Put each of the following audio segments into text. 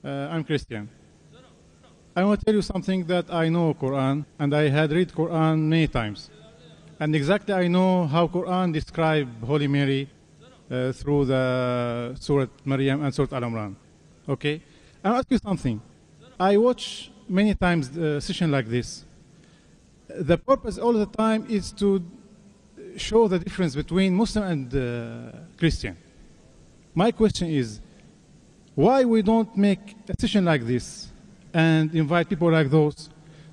I'm Christian. I want to tell you something that I know Quran, and I had read Quran many times. And exactly I know how Quran describe Holy Mary through the Surah Maryam and Surah Al-Imran. Okay? I'll ask you something. I watch many times a session like this. The purpose all the time is to show the difference between Muslim and Christian. My question is, why we don't make a session like this and invite people like those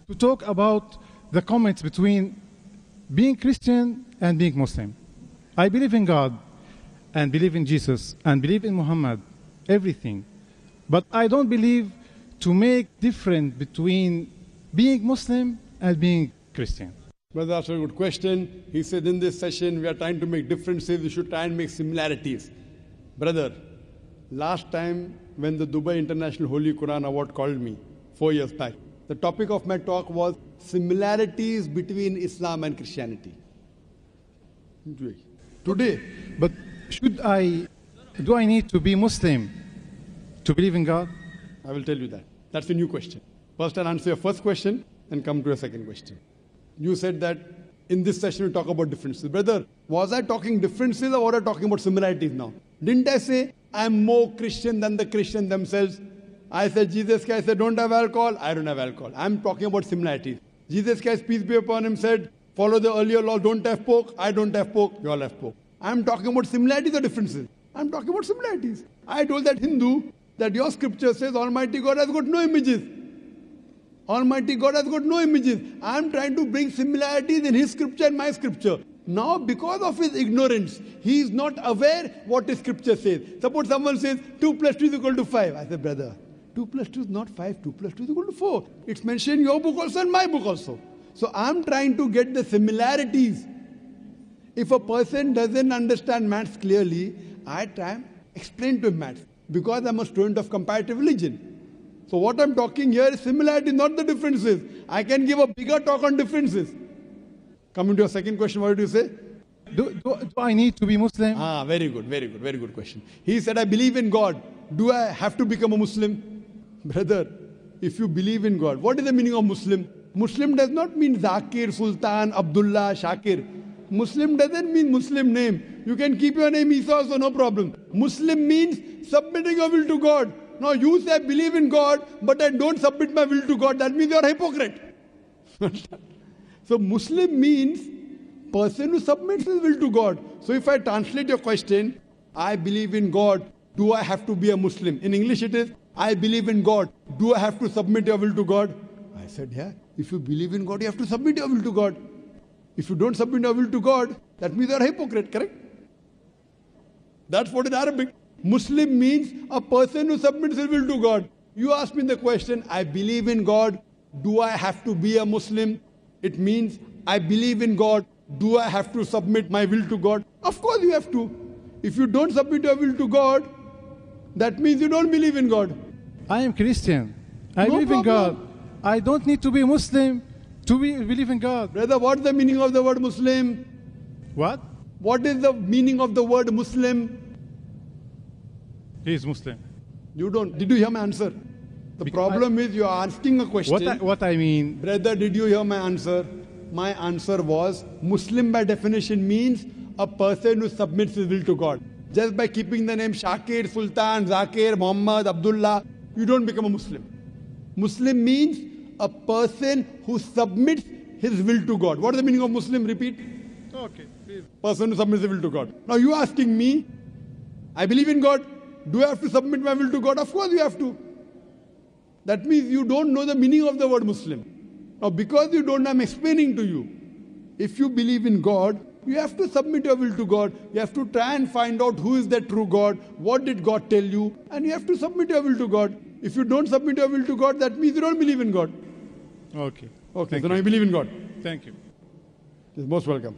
to talk about the comments between being Christian and being Muslim? I believe in God and believe in Jesus and believe in Muhammad, everything. But I don't believe to make difference between being Muslim and being Christian. Well, that's a good question. He said in this session we are trying to make differences, we should try and make similarities. Brother, last time when the Dubai International Holy Quran Award called me, 4 years back, the topic of my talk was similarities between Islam and Christianity. Today. But do I need to be Muslim to believe in God? I will tell you that. That's a new question. First I'll answer your first question and come to your second question. You said that in this session we talk about differences. Brother, was I talking differences or was I talking about similarities now? Didn't I say I'm more Christian than the Christians themselves? I said Jesus Christ said don't have alcohol, I don't have alcohol. I'm talking about similarities. Jesus Christ, peace be upon him, said follow the earlier law, don't have pork, I don't have pork, you all have pork. I'm talking about similarities or differences? I'm talking about similarities. I told that Hindu that your scripture says Almighty God has got no images. Almighty God has got no images. I am trying to bring similarities in his scripture and my scripture. Now, because of his ignorance, he is not aware what his scripture says. Suppose someone says 2 plus 2 is equal to 5. I say, brother, 2 plus 2 is not 5, 2 plus 2 is equal to 4. It's mentioned in your book also and my book also. So I am trying to get the similarities. If a person doesn't understand maths clearly, I try and explain to him maths. Because I'm a student of comparative religion. So what I'm talking here is similarity, not the differences. I can give a bigger talk on differences. Coming to your second question, what did you say? Do I need to be Muslim? Very good question. He said, I believe in God. Do I have to become a Muslim? Brother, if you believe in God, what is the meaning of Muslim? Muslim does not mean Zakir, Sultan, Abdullah, Shakir. Muslim doesn't mean Muslim name. You can keep your name Isa also, no problem. Muslim means submitting your will to God. Now you say I believe in God, but I don't submit my will to God. That means you are a hypocrite. So Muslim means person who submits his will to God. So if I translate your question, I believe in God, do I have to be a Muslim? In English it is, I believe in God, do I have to submit your will to God? I said, yeah, if you believe in God, you have to submit your will to God. If you don't submit your will to God, that means you are a hypocrite, correct? That's what in Arabic. Muslim means a person who submits his will to God. You ask me the question, I believe in God, do I have to be a Muslim? It means, I believe in God, do I have to submit my will to God? Of course you have to. If you don't submit your will to God, that means you don't believe in God. I am Christian. I believe in God. I don't need to be Muslim to believe in God. Brother, what's the meaning of the word Muslim? What? What is the meaning of the word Muslim? He is Muslim. You don't. Did you hear my answer? The problem is you are asking a question. What I mean... Brother, did you hear my answer? My answer was, Muslim by definition means a person who submits his will to God. Just by keeping the name Shakir, Sultan, Zakir, Muhammad, Abdullah, you don't become a Muslim. Muslim means a person who submits his will to God. What is the meaning of Muslim? Repeat. Okay, please. Person who submits his will to God. Now you are asking me, I believe in God. Do I have to submit my will to God? Of course you have to. That means you don't know the meaning of the word Muslim. Now because you don't, I'm explaining to you. If you believe in God, you have to submit your will to God. You have to try and find out who is the true God, what did God tell you, and you have to submit your will to God. If you don't submit your will to God, that means you don't believe in God. Okay. Okay, so now you believe in God. Thank you. You're most welcome.